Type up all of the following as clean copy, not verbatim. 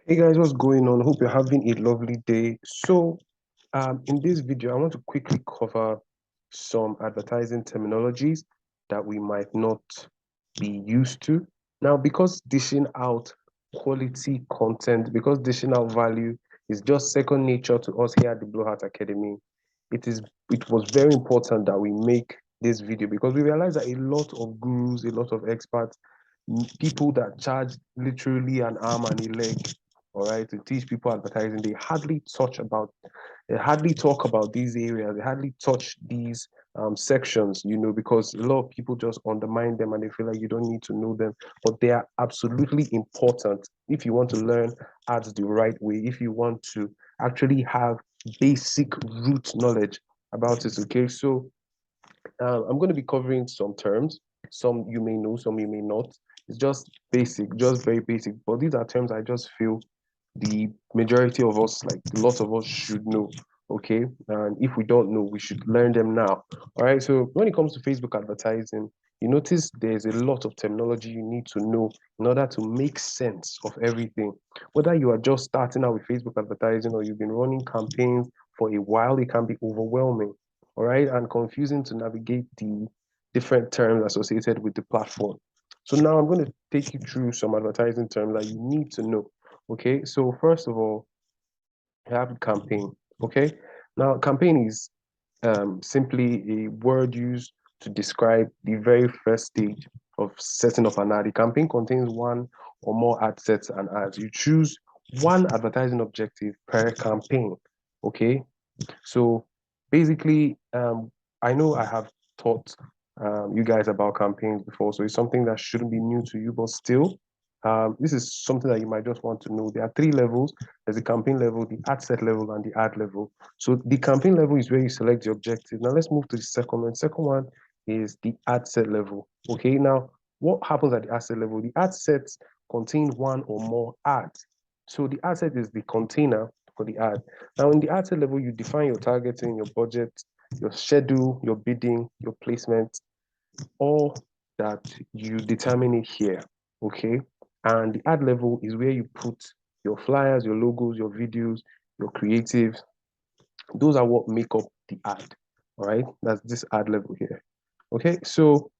Hey guys, what's going on? Hope you're having a lovely day. In this video, I want to quickly cover some advertising terminologies that we might not be used to. Now, because dishing out quality content, because dishing out value is just second nature to us here at the Blue Heart Academy, it was very important that we make this video because we realize that a lot of gurus, a lot of experts, people that charge literally an arm and a leg, all right, to teach people advertising, they hardly talk about these areas, they hardly touch these sections, because a lot of people just undermine them and they feel like you don't need to know them, but they are absolutely important if you want to learn ads the right way, if you want to actually have basic root knowledge about it. Okay, so I'm going to be covering some terms. Some you may know, some you may not. It's just basic, just very basic. But these are terms I just feel the majority of us, like a lot of us, should know. Okay. And if we don't know, we should learn them now. All right. So when it comes to Facebook advertising, you notice there's a lot of terminology you need to know in order to make sense of everything. Whether you are just starting out with Facebook advertising or you've been running campaigns for a while, it can be overwhelming, all right, and confusing to navigate the different terms associated with the platform. So now I'm going to take you through some advertising terms that you need to know. Okay, so first of all, you have campaign. Okay, now campaign is simply a word used to describe the very first stage of setting up an ad. The campaign contains one or more ad sets and ads. You choose one advertising objective per campaign. Okay, so basically, I know I have taught you guys about campaigns before, so it's something that shouldn't be new to you, but still, this is something that you might just want to know. There are three levels. There's the campaign level, the ad set level, and the ad level. So the campaign level is where you select the objective. Now let's move to the second one. Second one is the ad set level. Okay, now what happens at the ad set level? The ad sets contain one or more ads. So the ad set is the container for the ad. Now, in the ad set level, you define your targeting, your budget, your schedule, your bidding, your placement, all that you determine it here. Okay. And the ad level is where you put your flyers, your logos, your videos, your creatives. Those are what make up the ad. All right. That's this ad level here. Okay. So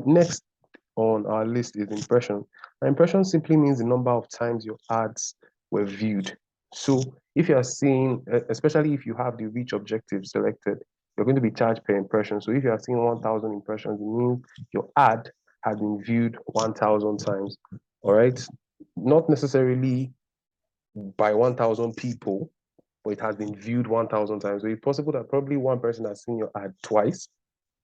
next on our list is impression. Now, impression simply means the number of times your ads were viewed. So if you are seeing, especially if you have the reach objective selected, you're going to be charged per impression. So if you are seeing 1,000 impressions, it means your ad has been viewed 1,000 times. All right. Not necessarily by 1,000 people, but it has been viewed 1,000 times. So it's possible that probably one person has seen your ad twice,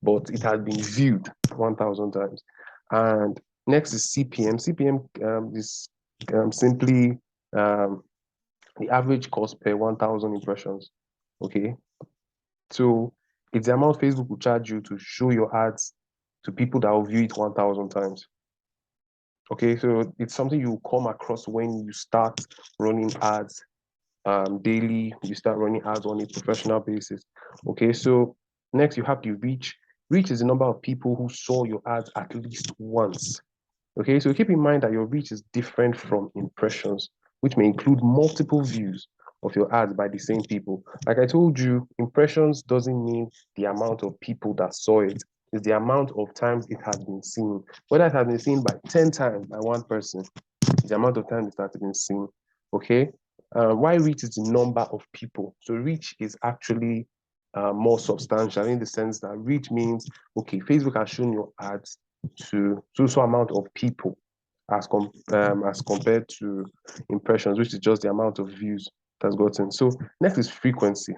but it has been viewed 1,000 times. And next is CPM. CPM is simply the average cost per 1,000 impressions. Okay. So it's the amount Facebook will charge you to show your ads to people that will view it 1,000 times. Okay. So it's something you come across when you start running ads daily, you start running ads on a professional basis. Okay, so next you have the reach. Reach is the number of people who saw your ads at least once. Okay, so keep in mind that your reach is different from impressions, which may include multiple views of your ads by the same people. Like I told you, impressions doesn't mean the amount of people that saw it, it's the amount of times it has been seen. Whether it has been seen by 10 times by one person, the amount of times it has been seen. Okay. Why reach is the number of people. So reach is actually more substantial in the sense that reach means, okay, Facebook has shown your ads to so amount of people as compared to impressions, which is just the amount of views that's gotten. So next is frequency.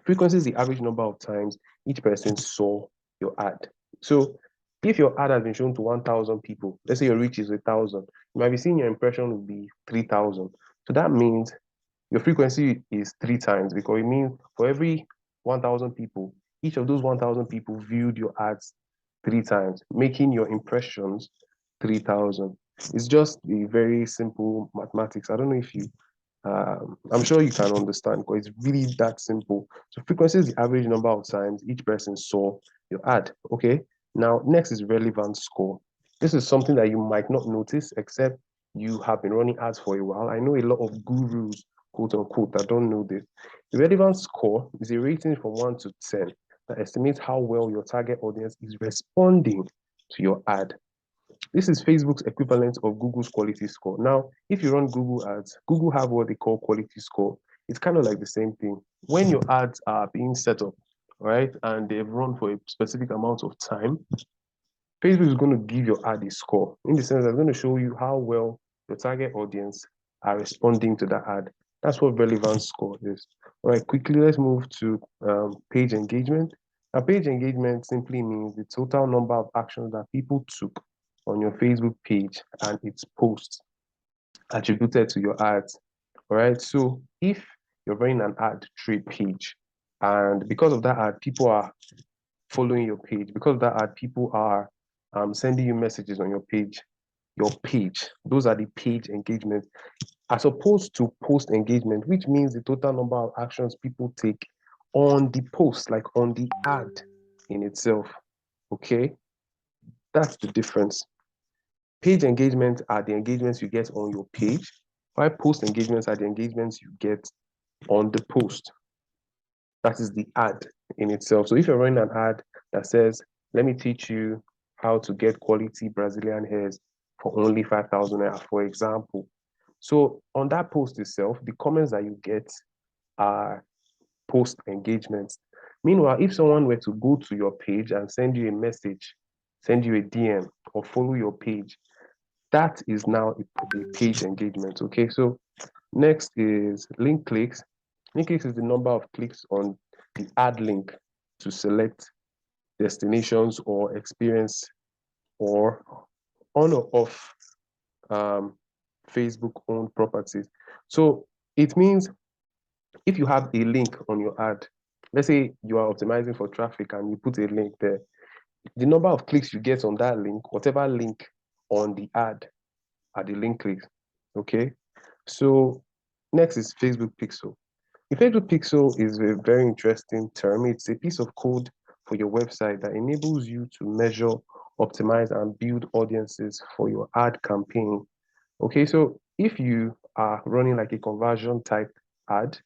Frequency is the average number of times each person saw your ad. So if your ad has been shown to 1,000 people, let's say your reach is 1,000, you might be seeing your impression will be 3,000. So that means your frequency is three times because it means for every 1,000 people, each of those 1,000 people viewed your ads three times, making your impressions 3,000. It's just a very simple mathematics. I don't know if you I'm sure you can understand because it's really that simple. So frequency is the average number of times each person saw your ad. Okay. Now, next is relevance score. This is something that you might not notice, except you have been running ads for a while. I know a lot of gurus, quote unquote, that don't know this. The relevance score is a rating from 1 to 10 that estimates how well your target audience is responding to your ad. This is Facebook's equivalent of Google's quality score. Now, if you run Google ads, Google have what they call quality score. It's kind of like the same thing. When your ads are being set up, right, and they've run for a specific amount of time, Facebook is going to give your ad a score in the sense that it's going to show you how well your target audience are responding to that ad. That's what relevance score is. All right, quickly, let's move to page engagement. Now, page engagement simply means the total number of actions that people took on your Facebook page and its posts attributed to your ads. All right, so if you're running an ad through a page, and because of that ad, people are following your page, because of that ad, people are sending you messages on your page, those are the page engagement, as opposed to post engagement, which means the total number of actions people take on the post, like on the ad in itself. Okay, that's the difference. Page engagements are the engagements you get on your page, while post engagements are the engagements you get on the post. That is the ad in itself. So if you're running an ad that says, let me teach you how to get quality Brazilian hairs for only 5,000 naira, for example. So on that post itself, the comments that you get are post engagements. Meanwhile, if someone were to go to your page and send you a message, send you a DM, or follow your page, that is now a page engagement. Okay, so next is link clicks. Link clicks is the number of clicks on the ad link to select destinations or experience or on or off Facebook owned properties. So it means if you have a link on your ad, let's say you are optimizing for traffic and you put a link there, the number of clicks you get on that link, whatever link on the ad are the link clicks. Okay. So next is Facebook Pixel. The Facebook Pixel is a very interesting term. It's a piece of code for your website that enables you to measure, optimize, and build audiences for your ad campaign. Okay, so if you are running like a conversion type ad,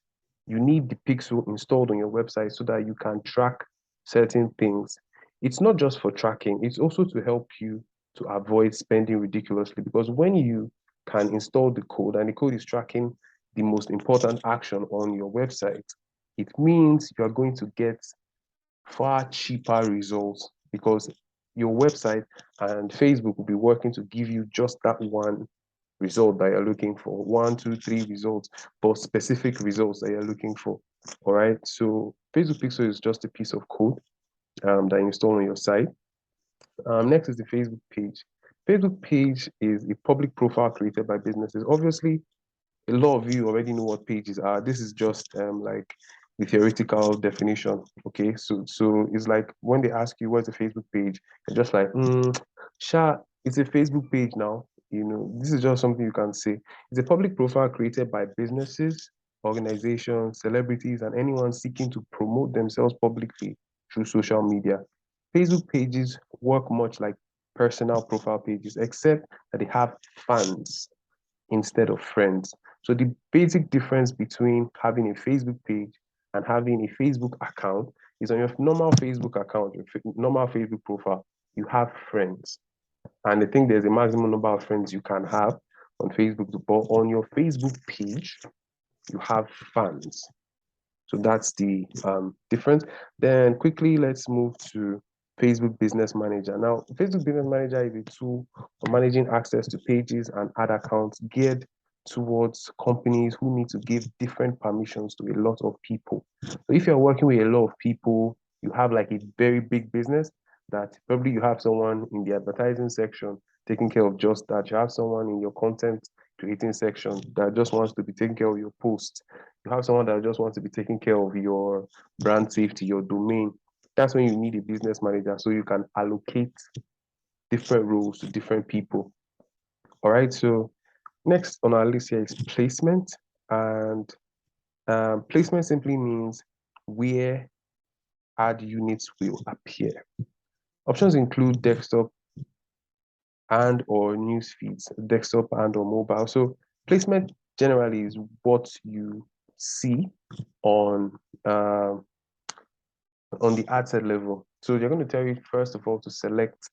you need the pixel installed on your website so that you can track certain things. It's not just for tracking, it's also to help you to avoid spending ridiculously, because when you can install the code and the code is tracking the most important action on your website, it means you are going to get far cheaper results, because your website and Facebook will be working to give you just that one result that you're looking for, 1, 2, 3 results, but specific results that you're looking for. All right. So Facebook Pixel is just a piece of code that you install on your site. Next is the Facebook page. Facebook page is a public profile created by businesses. Obviously, a lot of you already know what pages are. This is just like the theoretical definition. Okay, so it's like when they ask you what's a Facebook page, you're just like, sure, it's a Facebook page now. You know, this is just something you can say. It's a public profile created by businesses, organizations, celebrities, and anyone seeking to promote themselves publicly through social media. Facebook pages work much like personal profile pages, except that they have fans instead of friends. So the basic difference between having a Facebook page and having a Facebook account is on your normal Facebook account, your normal Facebook profile, you have friends. And I think there's a maximum number of friends you can have on Facebook, but on your Facebook page, you have fans. So that's the difference. Then quickly, let's move to Facebook Business Manager. Now, Facebook Business Manager is a tool for managing access to pages and ad accounts geared towards companies who need to give different permissions to a lot of people. So if you're working with a lot of people, you have like a very big business that probably you have someone in the advertising section taking care of just that. You have someone in your content creating section that just wants to be taking care of your posts. You have someone that just wants to be taking care of your brand safety, your domain. That's when you need a business manager so you can allocate different roles to different people. All right. So next on our list here is placement. And placement simply means where ad units will appear. Options include desktop, and or news feeds, desktop and or mobile. So placement generally is what you see on the ad set level. So they're going to tell you first of all to select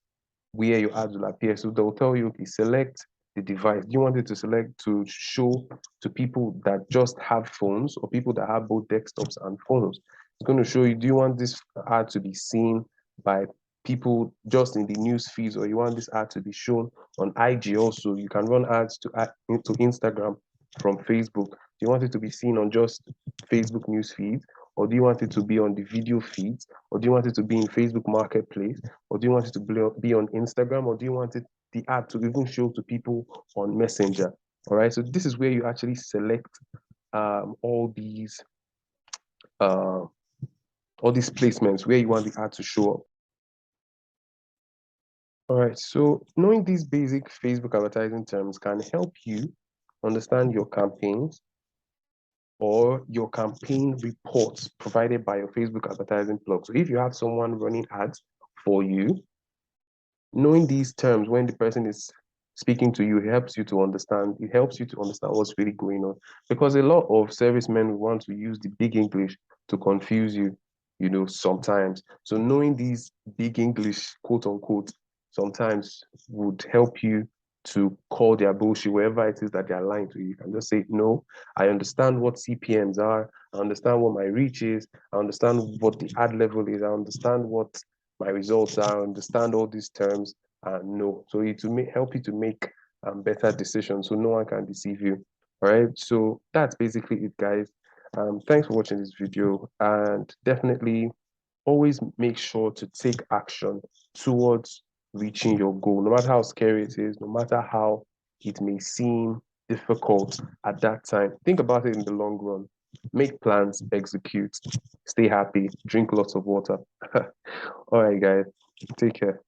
where your ads will appear. So they'll tell you, okay, select the device. Do you want it to select to show to people that just have phones or people that have both desktops and phones? It's going to show you, do you want this ad to be seen by people just in the news feeds, or you want this ad to be shown on IG also? You can run ads to Instagram from Facebook. Do you want it to be seen on just Facebook news feeds? Or do you want it to be on the video feeds? Or do you want it to be in Facebook Marketplace? Or do you want it to be on Instagram? Or do you want the ad to even show to people on Messenger? All right. So this is where you actually select all these placements where you want the ad to show up. All right. So knowing these basic Facebook advertising terms can help you understand your campaigns or your campaign reports provided by your Facebook advertising plug. So if you have someone running ads for you, knowing these terms when the person is speaking to you, it helps you to understand. It helps you to understand what's really going on, because a lot of servicemen want to use the big English to confuse you, sometimes. So knowing these big English, quote unquote, sometimes would help you to call their bullshit wherever it is that they're lying to you. You can just say, no, I understand what CPMs are. I understand what my reach is. I understand what the ad level is. I understand what my results are, understand all these terms, and know. So it will help you to make better decisions so no one can deceive you. All right. So that's basically it, guys. Thanks for watching this video, and definitely always make sure to take action towards reaching your goal, no matter how scary it is, no matter how it may seem difficult at that time. Think about it in the long run. Make plans, execute, stay happy, drink lots of water. All right, guys, take care.